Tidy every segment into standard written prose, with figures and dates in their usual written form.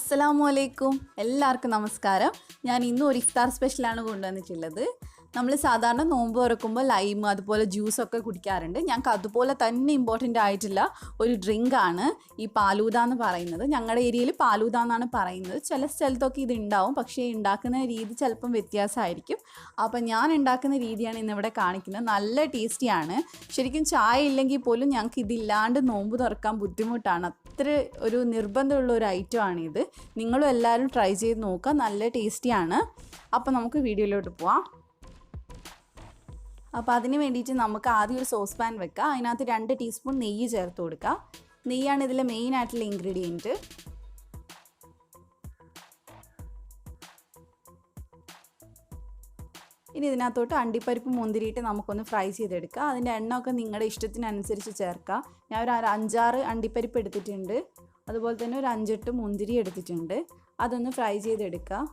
അസ്സലാമു എല്ലാവർക്കും നമസ്കാരം. ഞാൻ ഇന്നും ഒരു ഇഫ്താർ സ്പെഷ്യലാണ് കൊണ്ടുവന്നിട്ടുള്ളത്. നമ്മൾ സാധാരണ നോമ്പ് തുറക്കുമ്പോൾ ലൈം അതുപോലെ ജ്യൂസൊക്കെ കുടിക്കാറുണ്ട്. ഞങ്ങൾക്ക് അതുപോലെ തന്നെ ഇമ്പോർട്ടൻ്റ് ആയിട്ടുള്ള ഒരു ഡ്രിങ്കാണ് ഈ പാലൂദ എന്ന് പറയുന്നത്. ഞങ്ങളുടെ ഏരിയയിൽ പാലൂദ എന്നാണ് പറയുന്നത്. ചില സ്ഥലത്തൊക്കെ ഇത് ഉണ്ടാവും, പക്ഷേ ഉണ്ടാക്കുന്ന രീതി ചിലപ്പം വ്യത്യാസമായിരിക്കും. അപ്പം ഞാൻ ഉണ്ടാക്കുന്ന രീതിയാണ് ഇന്നിവിടെ കാണിക്കുന്നത്. നല്ല ടേസ്റ്റിയാണ്. ശരിക്കും ചായ ഇല്ലെങ്കിൽ പോലും ഞങ്ങൾക്ക് ഇതില്ലാണ്ട് നോമ്പ് തുറക്കാൻ ബുദ്ധിമുട്ടാണ്. അത്ര ഒരു നിർബന്ധമുള്ള ഒരു ഐറ്റമാണിത്. നിങ്ങളും എല്ലാവരും ട്രൈ ചെയ്ത് നോക്കുക. നല്ല ടേസ്റ്റിയാണ്. അപ്പോൾ നമുക്ക് വീഡിയോയിലോട്ട് പോവാം. അപ്പോൾ അതിന് വേണ്ടിയിട്ട് നമുക്ക് ആദ്യം ഒരു സോസ് പാൻ വെക്കുക. അതിനകത്ത് 2 ടീസ്പൂൺ നെയ്യ് ചേർത്ത് കൊടുക്കുക. നെയ്യാണ് ഇതിലെ മെയിൻ ആയിട്ടുള്ള ഇൻഗ്രീഡിയൻറ്റ്. ഇനി ഇതിനകത്തോട്ട് അണ്ടിപ്പരിപ്പ് മുന്തിരിയിട്ട് നമുക്കൊന്ന് ഫ്രൈ ചെയ്തെടുക്കുക. അതിൻ്റെ എണ്ണമൊക്കെ നിങ്ങളുടെ ഇഷ്ടത്തിനനുസരിച്ച് ചേർക്കുക. ഞാൻ ഒരു 5-6 അണ്ടിപ്പരിപ്പ് എടുത്തിട്ടുണ്ട്. അതുപോലെ തന്നെ ഒരു 5-8 മുന്തിരി എടുത്തിട്ടുണ്ട്. അതൊന്ന് ഫ്രൈ ചെയ്തെടുക്കുക.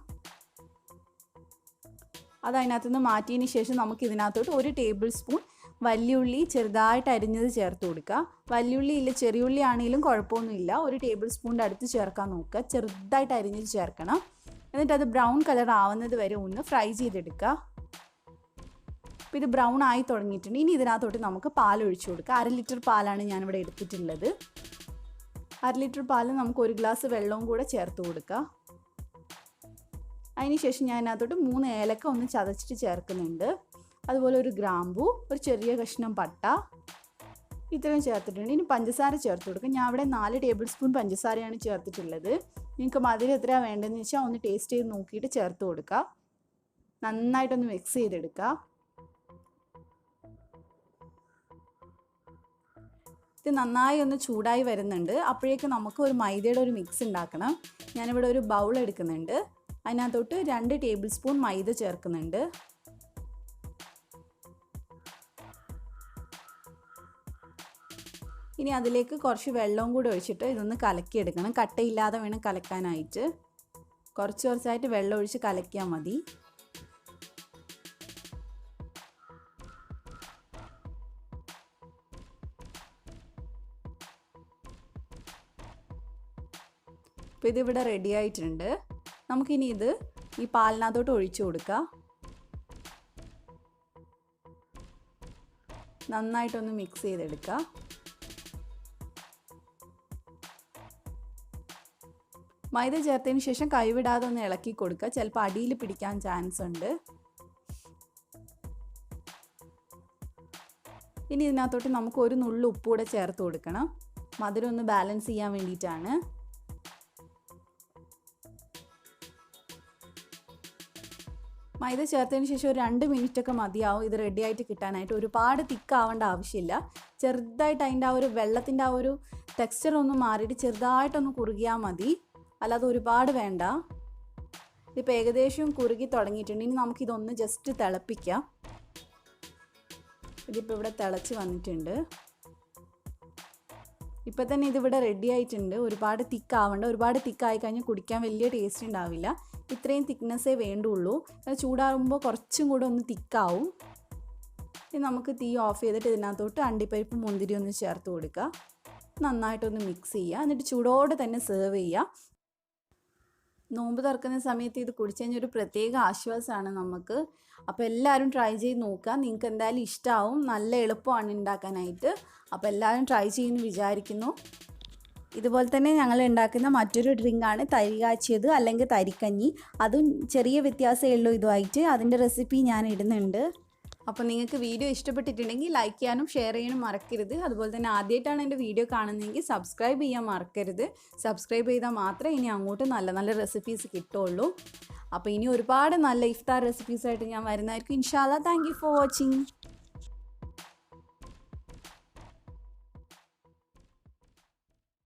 അത് അതിനകത്തുനിന്ന് മാറ്റിയതിന് ശേഷം നമുക്ക് ഇതിനകത്തോട്ട് 1 ടേബിൾ സ്പൂൺ വലിയുള്ളി ചെറുതായിട്ട് അരിഞ്ഞത് ചേർത്ത് കൊടുക്കുക. വലിയുള്ളി ഇല്ല, ചെറിയുള്ളി ആണെങ്കിലും കുഴപ്പമൊന്നുമില്ല. 1 ടേബിൾ സ്പൂണിൻ്റെ അടുത്ത് ചേർക്കാൻ നോക്കുക. ചെറുതായിട്ട് അരിഞ്ഞത് ചേർക്കണം. എന്നിട്ട് അത് ബ്രൗൺ കളർ ആവുന്നത് വരെ ഒന്ന് ഫ്രൈ ചെയ്തെടുക്കുക. അപ്പോൾ ഇത് ബ്രൗൺ ആയി തുടങ്ങിയിട്ടുണ്ട്. ഇനി ഇതിനകത്തോട്ട് നമുക്ക് പാൽ ഒഴിച്ചു കൊടുക്കുക. 1/2 ലിറ്റർ പാലാണ് ഞാനിവിടെ എടുത്തിട്ടുള്ളത്. 1/2 ലിറ്റർ പാലിൽ നമുക്ക് 1 ഗ്ലാസ് വെള്ളവും കൂടെ ചേർത്ത് കൊടുക്കുക. അതിനുശേഷം ഞാൻ അതിനകത്തോട്ട് 3 ഏലക്ക ഒന്ന് ചതച്ചിട്ട് ചേർക്കുന്നുണ്ട്. അതുപോലെ ഒരു ഗ്രാമ്പൂ, ഒരു ചെറിയ കഷ്ണം പട്ട, ഇത്രയും ചേർത്തിട്ടുണ്ട്. ഇനി പഞ്ചസാര ചേർത്ത് കൊടുക്കുക. ഞാൻ അവിടെ 4 ടേബിൾ സ്പൂൺ പഞ്ചസാരയാണ് ചേർത്തിട്ടുള്ളത്. നിങ്ങൾക്ക് മധുരം എത്രയാണ് വേണ്ടതെന്ന് വെച്ചാൽ ഒന്ന് ടേസ്റ്റ് ചെയ്ത് നോക്കിയിട്ട് ചേർത്ത് കൊടുക്കുക. നന്നായിട്ടൊന്ന് മിക്സ് ചെയ്തെടുക്കുക. ഇത് നന്നായി ഒന്ന് ചൂടായി വരുന്നുണ്ട്. അപ്പോഴേക്ക് നമുക്ക് ഒരു മൈദയുടെ ഒരു മിക്സ് ഉണ്ടാക്കണം. ഞാനിവിടെ ഒരു ബൗൾ എടുക്കുന്നുണ്ട്. അതിനകത്തോട്ട് 2 ടേബിൾ സ്പൂൺ മൈദ ചേർക്കുന്നുണ്ട്. ഇനി അതിലേക്ക് കുറച്ച് വെള്ളവും കൂടി ഒഴിച്ചിട്ട് ഇതൊന്ന് കലക്കിയെടുക്കണം. കട്ടയില്ലാതെ വേണം കലക്കാനായിട്ട്. കുറച്ചായിട്ട് വെള്ളം ഒഴിച്ച് കലക്കിയാൽ മതി. അപ്പോൾ ഇതിവിടെ റെഡി ആയിട്ടുണ്ട്. നമുക്കിനി ഇത് ഈ പാലിനകത്തോട്ട് ഒഴിച്ചു കൊടുക്കുക. നന്നായിട്ടൊന്ന് മിക്സ് ചെയ്തെടുക്കുക. മൈദ ചേർത്തതിന് ശേഷം കൈവിടാതെ ഒന്ന് ഇളക്കി കൊടുക്കുക. ചിലപ്പോൾ അടിയിൽ പിടിക്കാൻ ചാൻസ് ഉണ്ട്. ഇനി ഇതിനകത്തോട്ട് നമുക്ക് ഒരു നുള്ളു ഉപ്പ് കൂടെ ചേർത്ത് കൊടുക്കണം. മധുരം ഒന്ന് ബാലൻസ് ചെയ്യാൻ വേണ്ടിയിട്ടാണ്. മൈദ ചേർത്തതിന് ശേഷം ഒരു 2 മിനിറ്റൊക്കെ മതിയാവും ഇത് റെഡി ആയിട്ട് കിട്ടാനായിട്ട്. ഒരുപാട് തിക്കാവേണ്ട ആവശ്യമില്ല. ചെറുതായിട്ട് അതിൻ്റെ ആ ഒരു വെള്ളത്തിൻ്റെ ആ ഒരു ടെക്സ്ചർ ഒന്ന് മാറിയിട്ട് ചെറുതായിട്ടൊന്ന് കുറുകിയാൽ മതി. അല്ലാതെ ഒരുപാട് വേണ്ട. ഇതിപ്പോൾ ഏകദേശം കുറുകി തുടങ്ങിയിട്ടുണ്ട്. ഇനി നമുക്കിതൊന്ന് ജസ്റ്റ് തിളപ്പിക്കാം. ഇതിപ്പോൾ ഇവിടെ തിളച്ച് വന്നിട്ടുണ്ട്. ഇപ്പം തന്നെ ഇതിവിടെ റെഡി ആയിട്ടുണ്ട്. ഒരുപാട് തിക്കാവണ്ട. ഒരുപാട് തിക്കായി കഴിഞ്ഞാൽ കുടിക്കാൻ വലിയ ടേസ്റ്റ് ഉണ്ടാവില്ല. ഇത്രയും തിക്നെസ്സേ വേണ്ടുള്ളൂ. ചൂടാകുമ്പോൾ കുറച്ചും കൂടെ ഒന്ന് തിക്കാവും. ഇനി നമുക്ക് തീ ഓഫ് ചെയ്തിട്ട് ഇതിനകത്തോട്ട് അണ്ടിപ്പരിപ്പ് മുന്തിരി ഒന്ന് ചേർത്ത് കൊടുക്കുക. നന്നായിട്ടൊന്ന് മിക്സ് ചെയ്യുക. എന്നിട്ട് ചൂടോടെ തന്നെ സെർവ് ചെയ്യുക. നോമ്പ് തുറക്കുന്ന സമയത്ത് ഇത് കുടിച്ചു കഴിഞ്ഞാൽ ഒരു പ്രത്യേക ആശ്വാസമാണ് നമുക്ക്. അപ്പോൾ എല്ലാവരും ട്രൈ ചെയ്ത് നോക്കുക. നിങ്ങൾക്ക് എന്തായാലും ഇഷ്ടമാവും. നല്ല എളുപ്പമാണ് ഉണ്ടാക്കാനായിട്ട്. അപ്പോൾ എല്ലാവരും ട്രൈ ചെയ്യുമെന്ന് വിചാരിക്കുന്നു. ഇതുപോലെ തന്നെ ഞങ്ങൾ ഉണ്ടാക്കുന്ന മറ്റൊരു ഡ്രിങ്കാണ് തരി കാച്ചിയത് അല്ലെങ്കിൽ തരിക്കഞ്ഞി. അതും ചെറിയ വ്യത്യാസമേ ഉള്ളൂ ഇതുമായിട്ട്. അതിൻ്റെ റെസിപ്പി ഞാൻ ഇടുന്നുണ്ട്. അപ്പോൾ നിങ്ങൾക്ക് വീഡിയോ ഇഷ്ടപ്പെട്ടിട്ടുണ്ടെങ്കിൽ ലൈക്ക് ചെയ്യാനും ഷെയർ ചെയ്യാനും മറക്കരുത്. അതുപോലെ തന്നെ ആദ്യമായിട്ടാണ് എൻ്റെ വീഡിയോ കാണുന്നതെങ്കിൽ സബ്സ്ക്രൈബ് ചെയ്യാൻ മറക്കരുത്. സബ്സ്ക്രൈബ് ചെയ്താൽ മാത്രമേ ഇനി അങ്ങോട്ട് നല്ല നല്ല റെസിപ്പീസ് കിട്ടുള്ളൂ. അപ്പോൾ ഇനി ഒരുപാട് നല്ല ഇഫ്താർ റെസിപ്പീസായിട്ട് ഞാൻ വരുന്നതായിരിക്കും ഇൻഷാ അല്ലാഹ്. Thank you for watching.